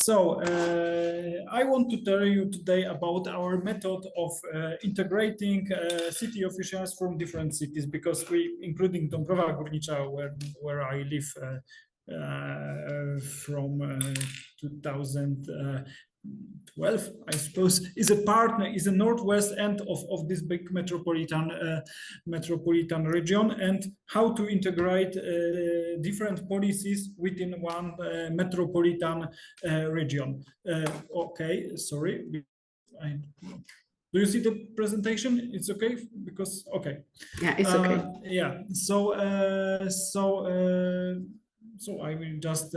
I want to tell you today about our method of integrating city officials from different cities, because including Dąbrowa Górnicza, where I live from 2012, I suppose, is a northwest end of this big metropolitan region, and how to integrate different policies within one metropolitan region. Okay, sorry. Do you see the presentation? It's okay because okay. Yeah, it's okay. Yeah. So I will just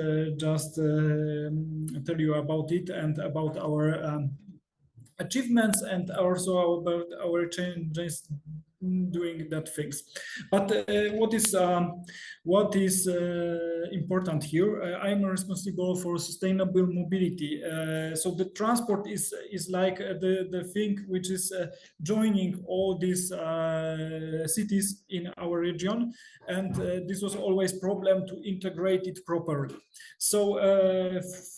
tell you about it and about our achievements and also about our changes doing that things. But what is important here? I'm responsible for sustainable mobility. So the transport is like the thing which is joining all these cities in our region, and this was always problem to integrate it properly. So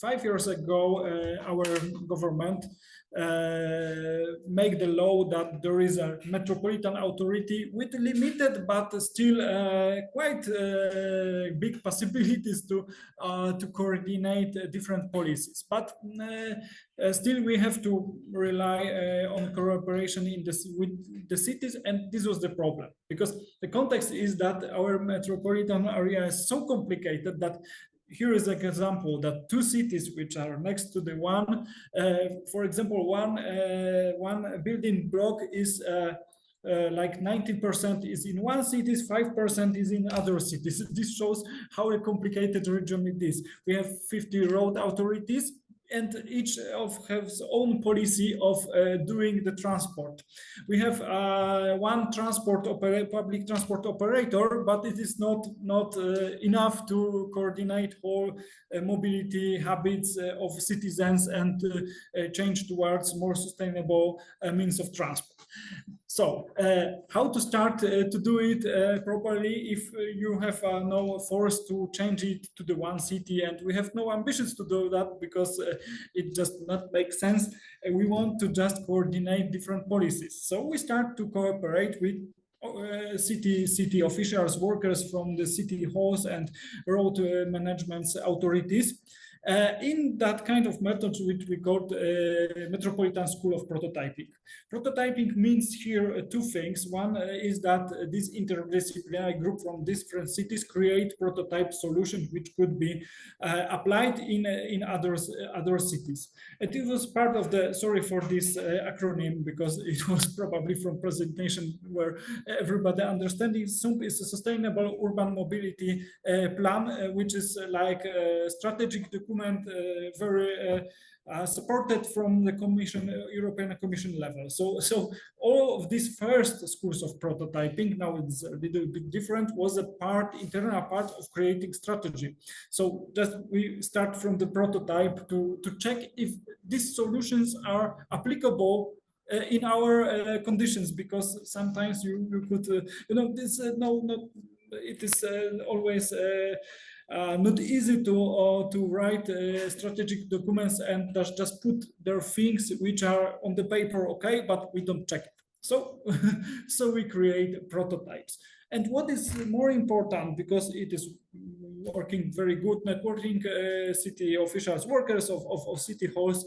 5 years ago, our government make the law that there is a metropolitan authority with limited but still quite big possibilities to coordinate different policies. But still we have to rely on cooperation with the cities, and this was the problem, because the context is that our metropolitan area is so complicated that here is an example that two cities which are next to the one, for example, one building block is like 90% is in one city, 5% is in other cities. This shows how a complicated region it is. We have 50 road authorities, and each has own policy of doing the transport. We have one public transport operator, but it is not enough to coordinate whole mobility habits of citizens and change towards more sustainable means of transport. So how to start to do it properly if you have no force to change it to the one city, and we have no ambitions to do that because it just not makes sense. We want to just coordinate different policies. So we start to cooperate with city officials, workers from the city halls and road management authorities. In that kind of methods, which we called Metropolitan School of Prototyping. Prototyping means here two things. One is that this interdisciplinary group from different cities create prototype solutions which could be applied in other cities. And it was part of the, sorry for this acronym, because it was probably from presentation where everybody understanding. SUMP is a Sustainable Urban Mobility Plan, which is like a strategic document, very supported from the Commission, European Commission level. So all of these first schools of prototyping, now it's a little bit different, was a internal part of creating strategy. So just we start from the prototype to check if these solutions are applicable in our conditions, because sometimes you could, this it is always not easy to write strategic documents and just put their things which are on the paper, okay, but we don't check it. So, so we create prototypes. And what is more important, because it is working very good, networking city officials, workers of city halls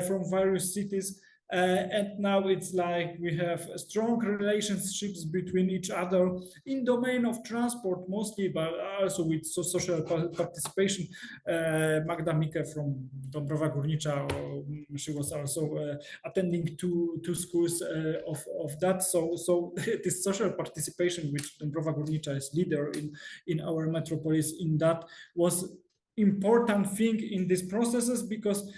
from various cities. And now it's like we have strong relationships between each other in domain of transport mostly, but also with social participation. Magda Mike from Dąbrowa Górnicza, she was also attending two schools of that. So this social participation, which Dąbrowa Górnicza is leader in our metropolis, in that was important thing in these processes, because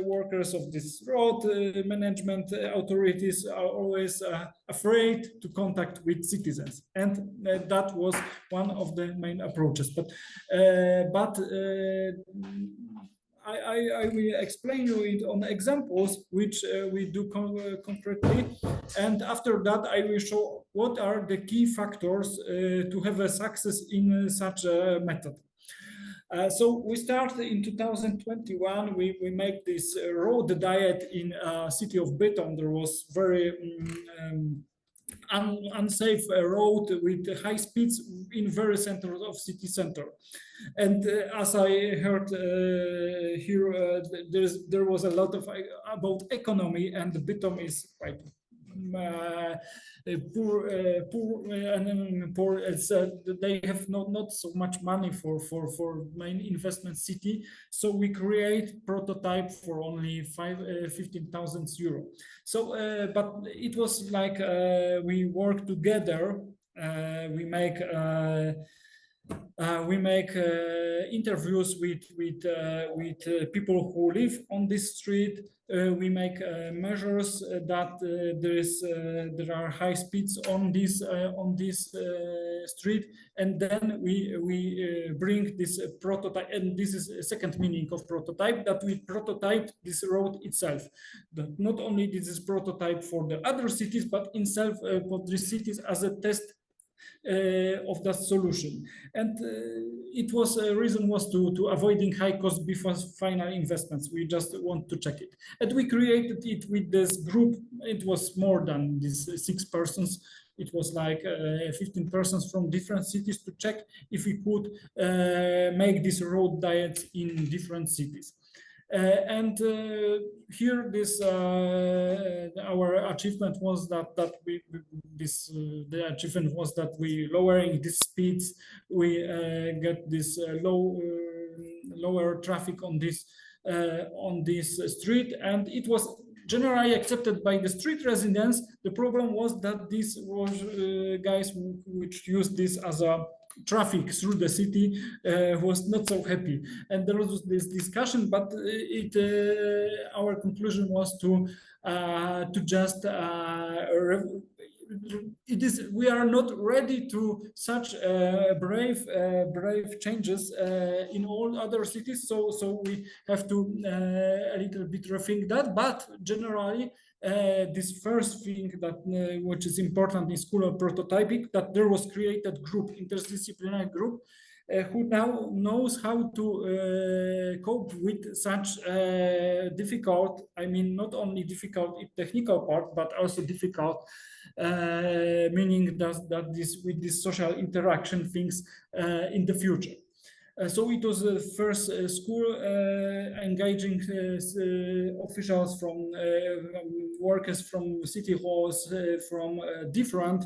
workers of this road management authorities are always afraid to contact with citizens, and that was one of the main approaches. But I will explain you it on examples which we do concretely, and after that I will show what are the key factors to have a success in such a method. So we started in 2021. We make this road diet in city of Bytom. There was very unsafe road with high speeds in very center of city center. And as I heard here, there was a lot of about economy, and Bytom is quite poor. It's, they have not so much money for main investment city. So we create prototype for only 15,000 euro. So, but it was like we work together. We make interviews with people who live on this street. We make measures that there are high speeds on this street, and then we bring this prototype. And this is a second meaning of prototype, that we prototype this road itself. That not only this is prototype for the other cities, but itself for the cities as a test of that solution. And it was a reason was to avoiding high cost before final investments. We just want to check it, and we created it with this group. It was more than these 6 persons. It was like 15 persons from different cities to check if we could make this road diet in different cities. And here, this our achievement was that the achievement was that we lowering the speeds. We get this lower traffic on this street, and it was generally accepted by the street residents. The problem was that this was guys which used this as a traffic through the city was not so happy, and there was this discussion, but our conclusion was to just we are not ready to such brave changes in all other cities, so we have to a little bit rethink that. But generally, this first thing that which is important in school of prototyping, that there was created group, interdisciplinary group, who now knows how to cope with such difficult, I mean, not only difficult technical part, but also difficult meaning that this with this social interaction things in the future. So it was the first school engaging officials from workers from city halls, from different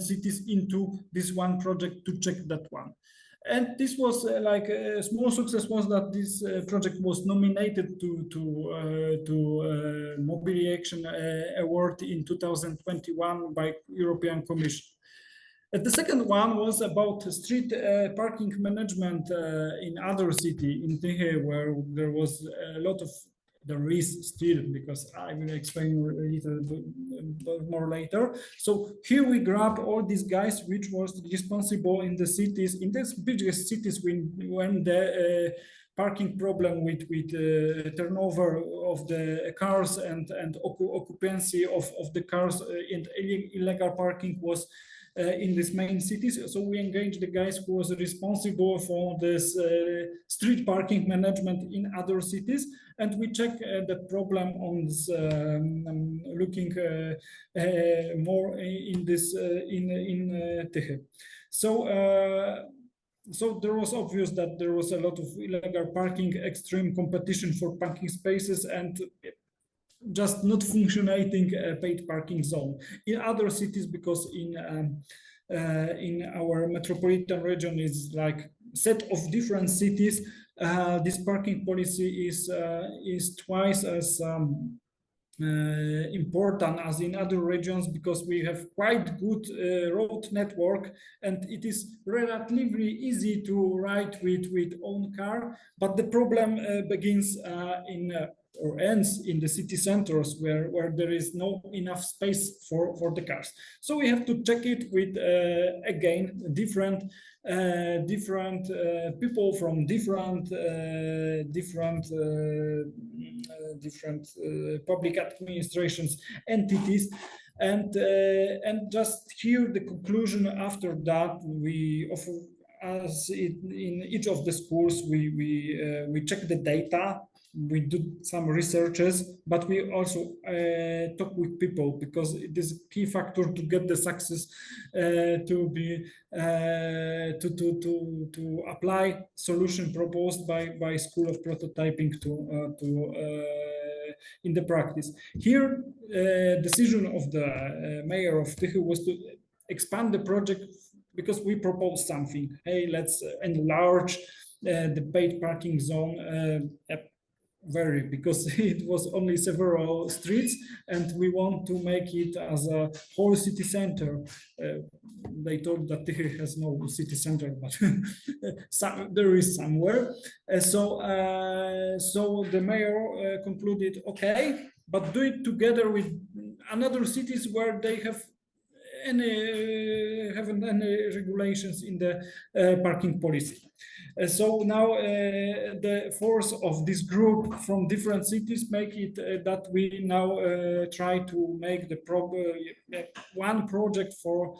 cities into this one project to check that one. And this was like a small success was that this project was nominated to Mobility Action Award in 2021 by European Commission. The second one was about street parking management in other city in Tychy, where there was a lot of, there is still, because I will explain a little bit more later. So here we grab all these guys which was responsible in the cities, in these biggest cities, when the parking problem with turnover of the cars and occupancy of the cars and illegal parking was in these main cities. So we engaged the guys who was responsible for this street parking management in other cities, and we check the problem on this, looking more in this in Tychy. So there was obvious that there was a lot of illegal parking, extreme competition for parking spaces, and just not functioning paid parking zone in other cities, because in our metropolitan region is like set of different cities. This parking policy is twice as important as in other regions, because we have quite good road network, and it is relatively easy to ride with own car. But the problem begins in or ends in the city centers where there is no enough space for the cars. So we have to check it with again different people from different public administrations entities, and just here the conclusion after that we offer. As in each of the schools, we check the data, we do some researches, but we also talk with people, because it is a key factor to get the success, to be to apply solution proposed by School of Prototyping to in the practice. Here, decision of the mayor of Tychy was to expand the project, because we proposed something. Hey, let's enlarge the paid parking zone because it was only several streets, and we want to make it as a whole city center. They told that Tychy has no city center, but there is somewhere. So the mayor concluded, okay, but do it together with another cities where they have haven't any regulations in the parking policy. So now the force of this group from different cities make it that we now try to make the one project for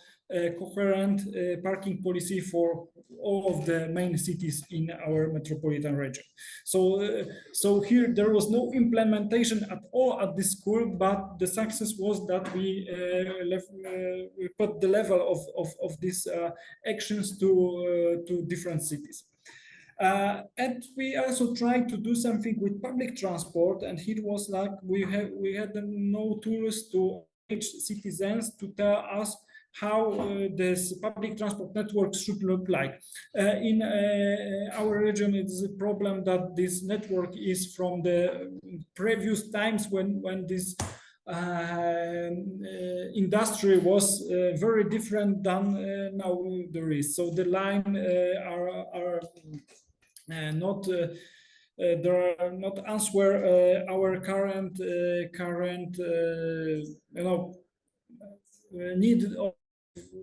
coherent parking policy for all of the main cities in our metropolitan region. So here there was no implementation at all at this school, but the success was that we put the level of these actions to different cities. And we also tried to do something with public transport, and it was like we had no tools to reach citizens to tell us how this public transport network should look like. In our region, it's a problem that this network is from the previous times when this industry was very different than now there is. So the line are not there are not answer our current need of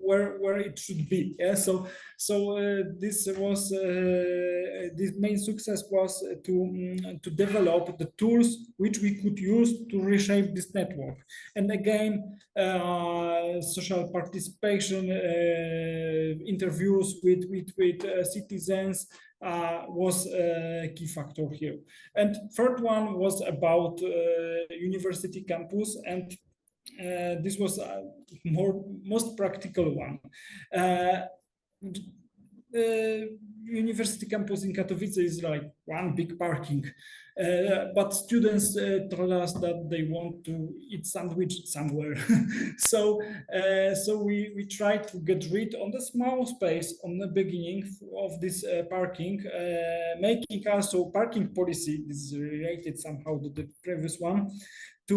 where it should be. Yeah, so this was this main success was to develop the tools which we could use to reshape this network. And again, social participation, interviews with citizens was a key factor here. And third one was about university campus, and this was most practical one. University campus in Katowice is like one big parking, but students told us that they want to eat sandwich somewhere. So we tried to get rid on the small space on the beginning of this parking, making also parking policy. This is related somehow to the previous one. To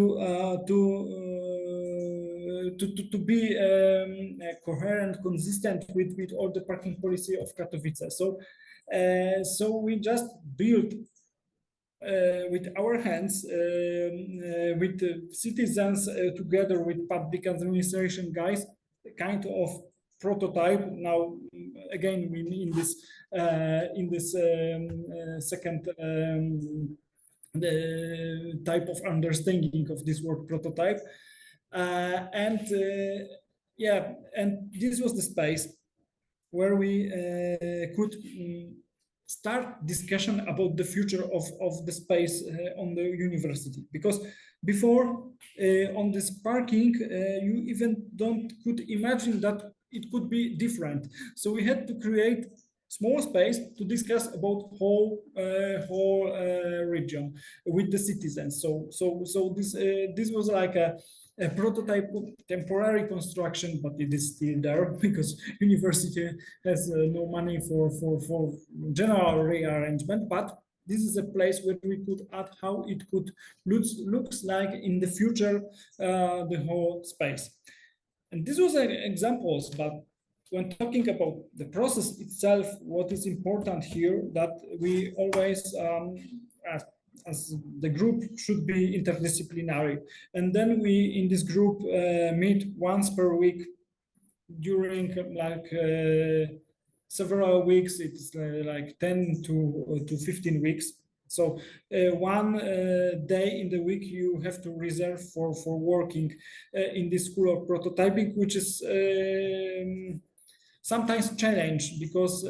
be coherent, consistent with all the parking policy of Katowice. So we just built with our hands, with citizens, together with public administration guys, kind of prototype. Now, again, we in this second. The type of understanding of this word prototype, and this was the space where we could start discussion about the future of the space on the university, because before on this parking you even could imagine that it could be different. So we had to create small space to discuss about whole region with the citizens. So this was like a prototype, temporary construction, but it is still there because university has no money for general rearrangement. But this is a place where we could add how it could looks like in the future, the whole space. And this was examples, but when talking about the process itself, what is important here that we always as the group should be interdisciplinary. And then we in this group meet once per week during several weeks. It's like 10 to 15 weeks. So one day in the week you have to reserve for working in this school of prototyping, which is sometimes challenge because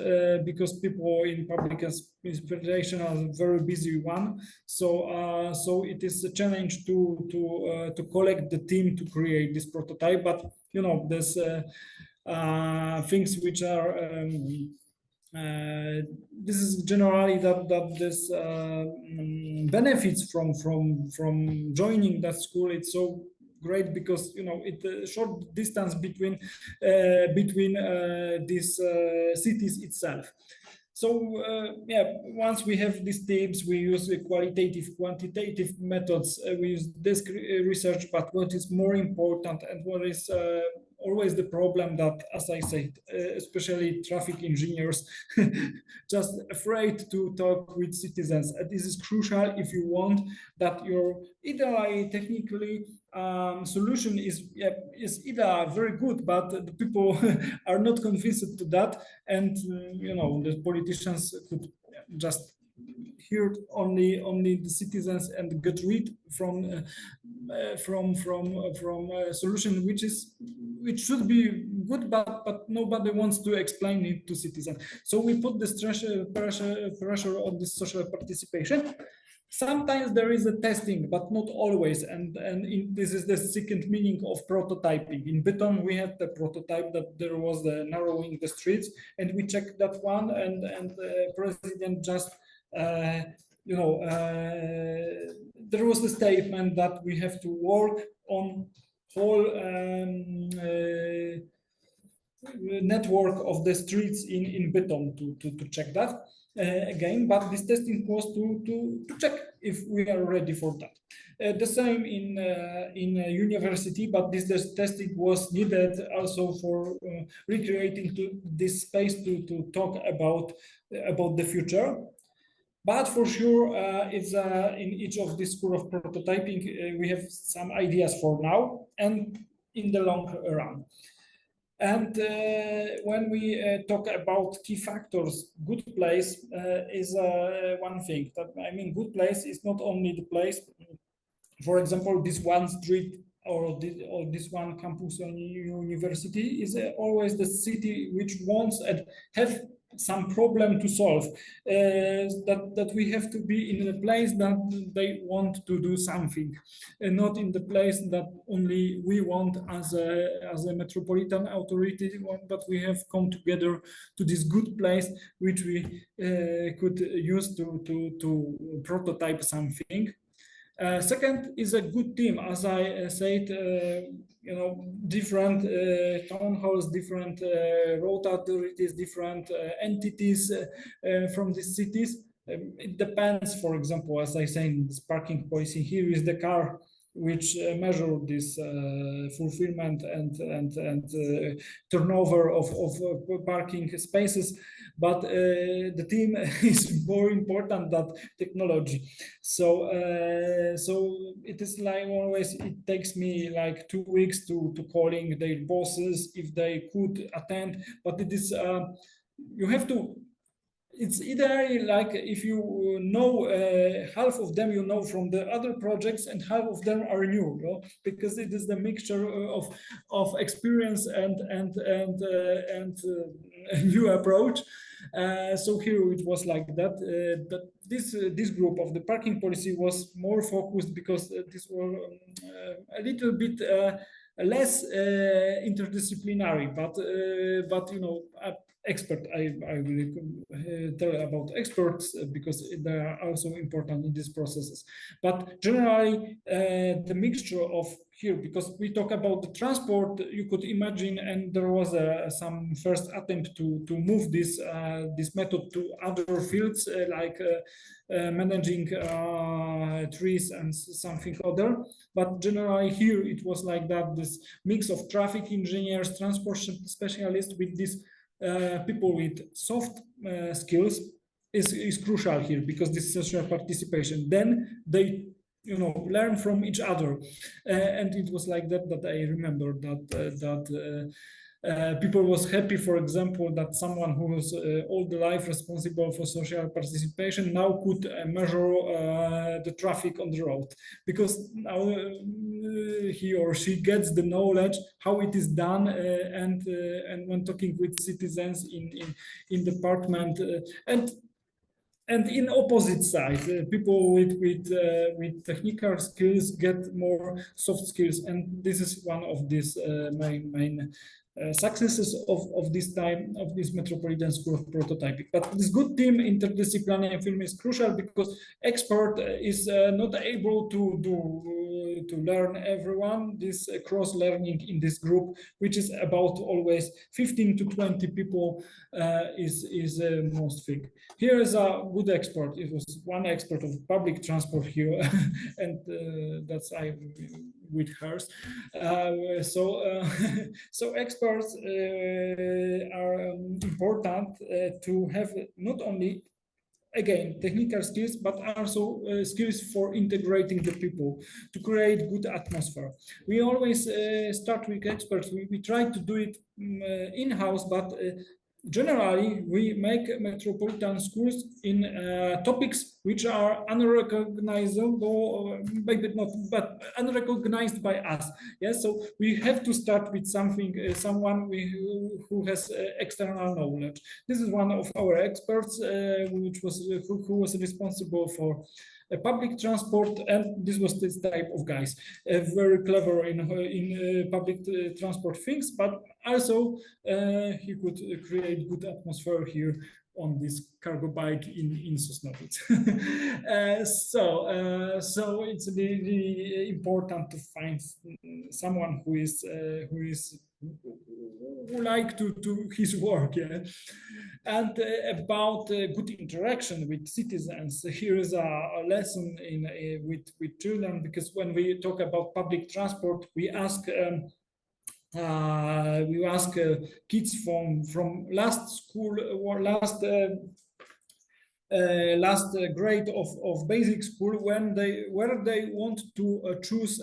people in public inspiration are very busy one. So it is a challenge to collect the team to create this prototype. But you know, there's things which are this is generally that this benefits from joining that school. It's so great because you know it short distance between these cities itself. So yeah, once we have these tips, we use qualitative, quantitative methods. We use desk research, but what is more important and what is always the problem that, as I said, especially traffic engineers, just afraid to talk with citizens. This is crucial if you want that your either technically solution is either very good, but the people are not convinced to that, and you know the politicians could just hear only the citizens and get rid from a solution which should be good, but nobody wants to explain it to citizens. So we put this pressure on this social participation. Sometimes there is a testing, but not always. And this is the second meaning of prototyping. In Bytom, we had the prototype that there was the narrowing the streets, and we checked that one, and the president just, you know, there was the statement that we have to work on whole network of the streets in Bytom to check that. Again, but this testing was to check if we are ready for that. The same in university, but this testing was needed also for recreating this space to talk about the future. But for sure, it's in each of this school of prototyping, we have some ideas for now and in the long run. And when we talk about key factors, good place is one thing. That, I mean, good place is not only the place. For example, this one street or this one campus or university is always the city which wants and have some problem to solve. That we have to be in a place that they want to do something, and not in the place that only we want as a metropolitan authority, but we have come together to this good place which we could use to prototype something. Second is a good team, as I said. You know, different town halls, different road authorities, different entities from these cities. It depends. For example, as I say, in this parking policy, here is the car which measure this fulfillment and turnover of parking spaces, but the team is more important than technology. So it is like always, it takes me like 2 weeks to calling their bosses if they could attend, but it is you have to. It's either like if you know half of them you know from the other projects and half of them are new, you know? Because it is the mixture of experience and a new approach. So here it was like that. But this group of the parking policy was more focused because this were a little bit less interdisciplinary, but you know. Expert, I will tell about experts because they are also important in these processes. But generally, the mixture of here, because we talk about the transport, you could imagine, and there was some first attempt to move this method to other fields like managing trees and something other. But generally here it was like that, this mix of traffic engineers, transport specialists with this people with soft skills, is crucial here, because this social participation. Then they learn from each other, and it was like that I remember that people was happy, for example, that someone who was all the life responsible for social participation now could measure the traffic on the road, because now he or she gets the knowledge how it is done, and when talking with citizens in department, and in opposite side, people with technical skills get more soft skills, and this is one of these main successes of this time of this Metropolitan School of Prototyping. But this good team interdisciplinary film is crucial, because expert is not able to learn everyone. This cross learning in this group, which is about always 15 to 20 people, is most thing. Here is a good expert. It was one expert of public transport here, and that's I with hers. So experts are important to have not only again technical skills, but also skills for integrating the people to create good atmosphere. We always start with experts. We try to do it in-house, but generally, we make metropolitan schools in topics which are unrecognizable, maybe not, but unrecognized by us. Yes, so we have to start with something, someone who has external knowledge. This is one of our experts, who was responsible for public transport, and this was this type of guys, very clever in public transport things, but also he could create good atmosphere here on this cargo bike in Sosnowiec. So it's really important to find someone who like to do his work, yeah. And about good interaction with citizens, here is a lesson with children, because when we talk about public transport, we ask kids from last school or last grade of basic school where they want to choose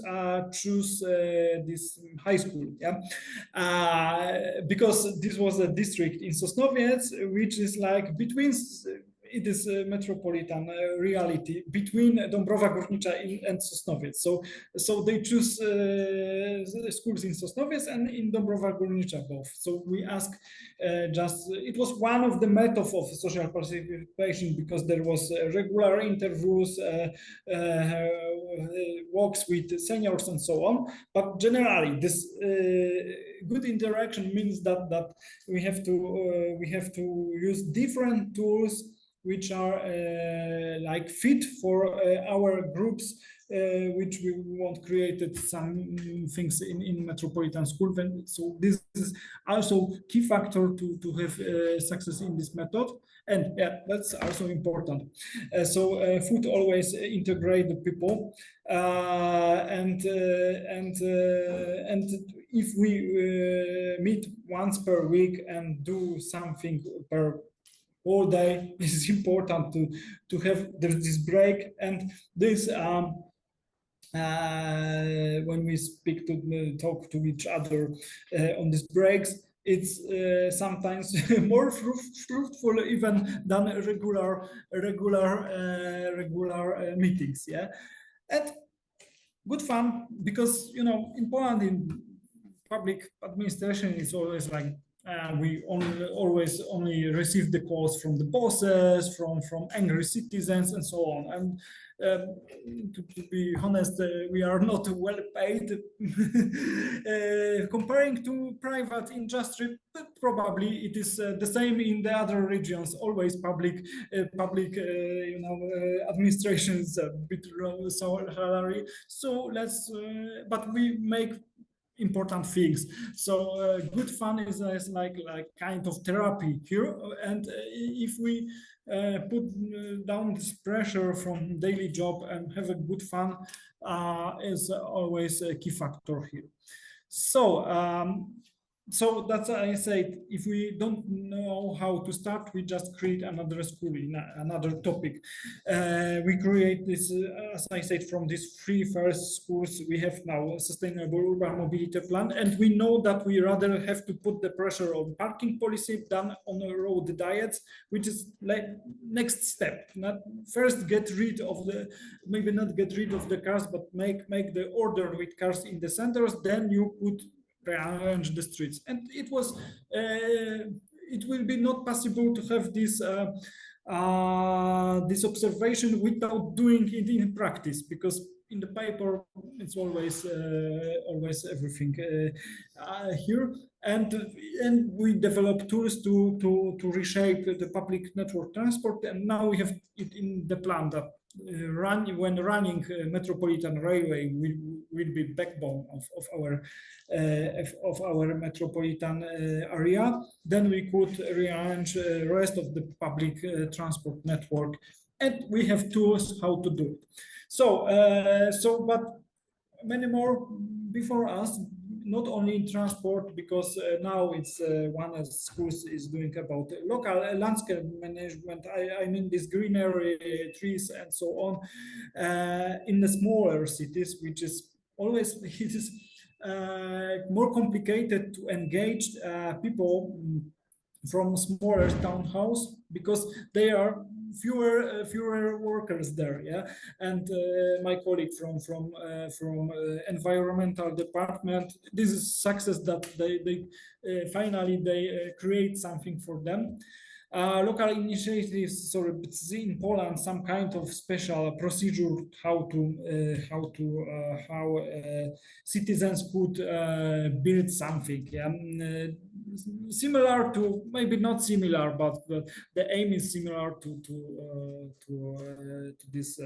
this high school, yeah, because this was a district in Sosnowiec, which is like between. It is a metropolitan reality between Dąbrowa Górnicza and Sosnowiec. So they choose schools in Sosnowiec and in Dąbrowa Górnicza both. So we ask it was one of the methods of social participation, because there was regular interviews, walks with seniors and so on. But generally, this good interaction means that we have to use different tools which are like fit for our groups, which we want created some things in metropolitan school. So this is also key factor to have success in this method. And yeah, that's also important. So food always integrate the people, and if we meet once per week and do something per all day, this is important to have this break. And this when we talk to each other on these breaks, it's sometimes more fruitful even than regular meetings, yeah. And good fun, because in Poland, in public administration, it's always like we always only receive the calls from the bosses, from angry citizens, and so on. And to be honest, we are not well paid comparing to private industry. But probably it is the same in the other regions. Always public administration is a bit low salary. So but we make important things. So good fun is like kind of therapy here. And if we put down this pressure from daily job and have a good fun, is always a key factor here. So so that's why I said, if we don't know how to start, we just create another school in another topic. We create this, as I said, from these three first schools, we have now a sustainable urban mobility plan, and we know that we rather have to put the pressure on parking policy than on the road diets, which is like next step. Not first get rid of the, maybe not get rid of the cars, but make the order with cars in the centers. Then you could rearrange the streets, and it will be not possible to have this observation without doing it in practice, because in the paper it's always everything here, and we develop tools to reshape the public network transport, and now we have it in the plan that when running metropolitan railway will be backbone of our metropolitan area, then we could rearrange rest of the public transport network, and we have tools how to do it. But many more before us, not only in transport, because now it's one of schools is doing about local landscape management. I mean this greenery, trees, and so on, in the smaller cities, which is always it is more complicated to engage people from smaller townhouse, because they are fewer workers there, yeah. And my colleague from environmental department, this is success that they finally they create something for them. Local initiatives, so it's in Poland some kind of special procedure how citizens could build something, yeah? Similar to, maybe not similar, but the aim is similar to this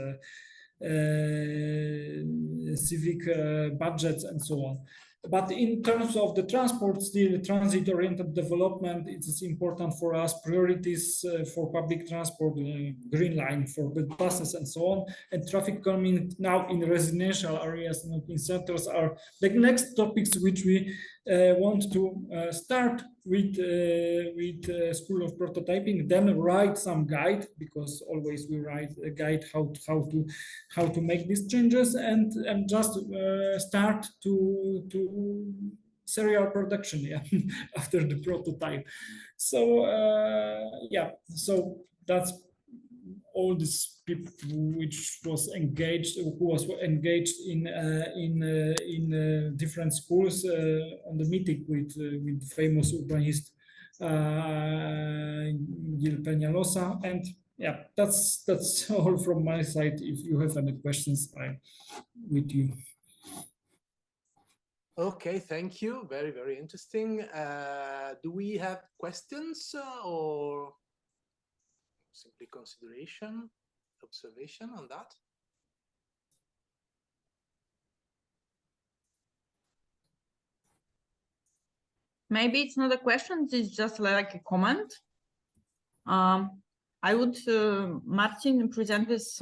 civic budgets and so on. But in terms of the transport, still transit-oriented development, it is important for us. Priorities for public transport, green line for the buses and so on, and traffic calming now in residential areas, not in centers, are the next topics which we want to start with School of Prototyping. Then write some guide, because always we write a guide how to make these changes, and just start to serial production, yeah, after the prototype. So yeah, so that's all these people which was engaged, who was engaged in different schools on the meeting with famous urbanist Gil Peñalosa. And yeah, that's all from my side. If you have any questions, I'm with you. Okay, thank you. Very, very interesting. Do we have questions or simply consideration, observation on that? Maybe it's not a question, it's just like a comment. I would, Martin, present this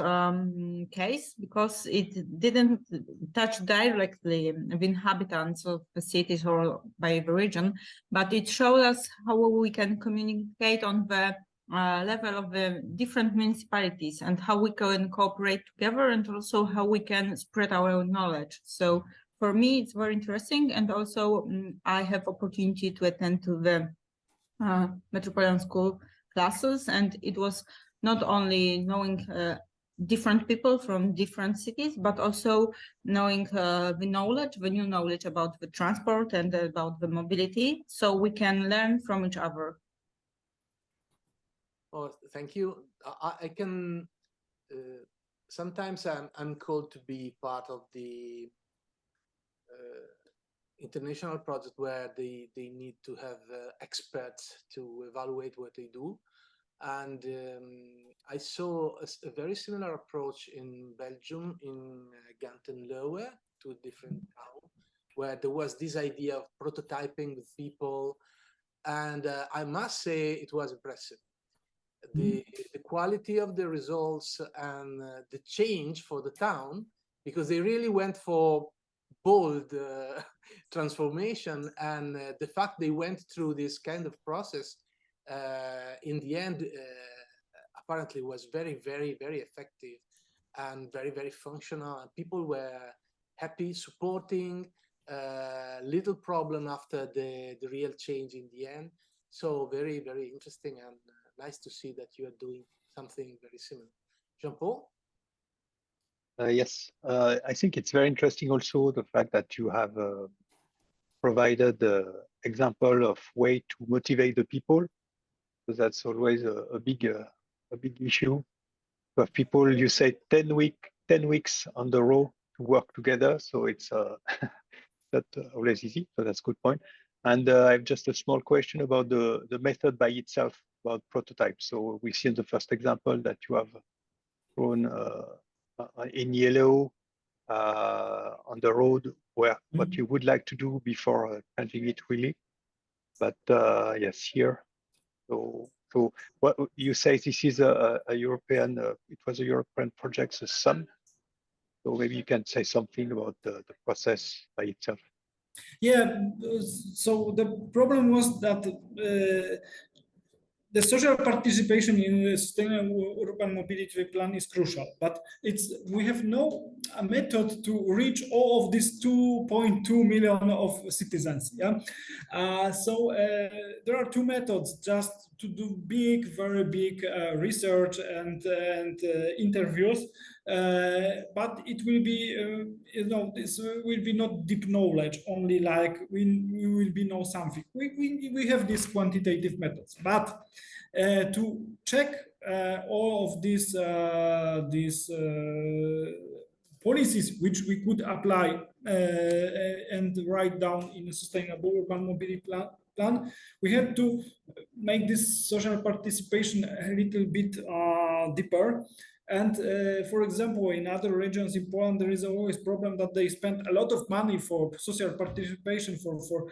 case because it didn't touch directly the inhabitants of the cities or by the region, but it showed us how we can communicate on the level of the different municipalities and how we can cooperate together, and also how we can spread our knowledge. So for me, it's very interesting, and also I have opportunity to attend to the Metropolitan School classes, and it was not only knowing different people from different cities, but also knowing the new knowledge about the transport and about the mobility, so we can learn from each other. Oh, thank you. I can sometimes I'm called to be part of the international project where they need to have experts to evaluate what they do. And I saw a very similar approach in Belgium, in Ganten-Leeuwen, two different towns, where there was this idea of prototyping with people. And I must say it was impressive. The quality of the results and the change for the town, because they really went for bold transformation, and the fact they went through this kind of process in the end apparently was very, very, very effective and very, very functional, and people were happy, supporting, little problem after the real change in the end. So very, very interesting, and nice to see that you are doing something very similar. Jean-Paul? Yes, I think it's very interesting also the fact that you have provided the example of way to motivate the people, because that's always a big issue. To have people, you say 10 weeks on the row to work together, so it's not always easy. So that's a good point. And I have just a small question about the method by itself, about prototypes. So we see in the first example that you have shown in yellow on the road where what you would like to do before changing it really. But yes, here. So what you say, this is a European, it was a European project, so some. So maybe you can say something about the process by itself. Yeah, so the problem was that the social participation in the sustainable urban mobility plan is crucial, but we have no method to reach all of these 2.2 million of citizens. Yeah, so there are two methods just to do very big research and interviews, but it will be this will be not deep knowledge, only like we will be know something. We have these quantitative methods, but to check all of these policies which we could apply and write down in a sustainable urban mobility plan, we had to make this social participation a little bit deeper. And for example, in other regions in Poland, there is always problem that they spend a lot of money for social participation, for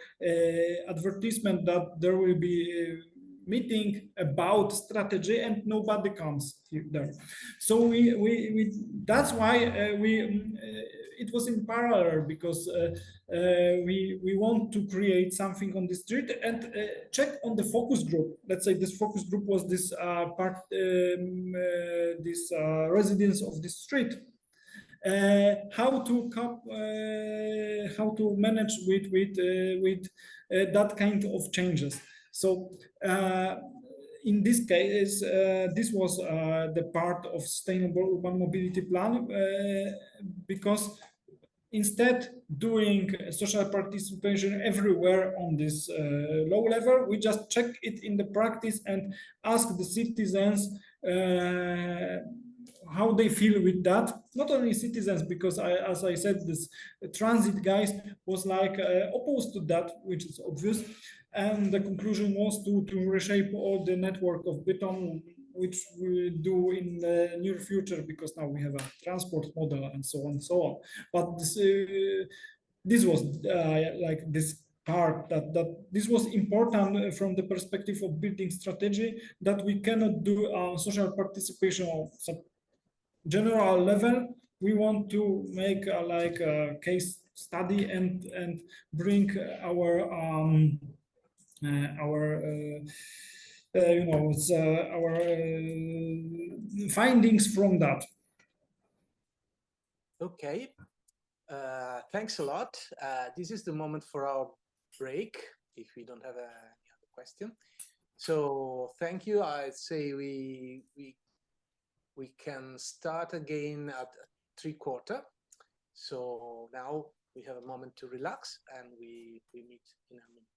advertisement that there will be meeting about strategy, and nobody comes there. So that's why it was in parallel, because we want to create something on the street and check on the focus group. Let's say this focus group was this residents of the street. How to manage with that kind of changes. So in this case, this was the part of sustainable urban mobility plan, because instead doing social participation everywhere on this low level, we just check it in the practice and ask the citizens how they feel with that. Not only citizens, because as I said, this transit guys was like opposed to that, which is obvious. And the conclusion was to reshape all the network of beton, which we will do in the near future, because now we have a transport model and so on and so on. But this was like this part that this was important from the perspective of building strategy, that we cannot do social participation on some general level. We want to make like a case study and bring our findings from that. Okay, thanks a lot. This is the moment for our break, if we don't have any other question. So thank you. I'd say we can start again at 3/4. So now we have a moment to relax, and we meet in a minute.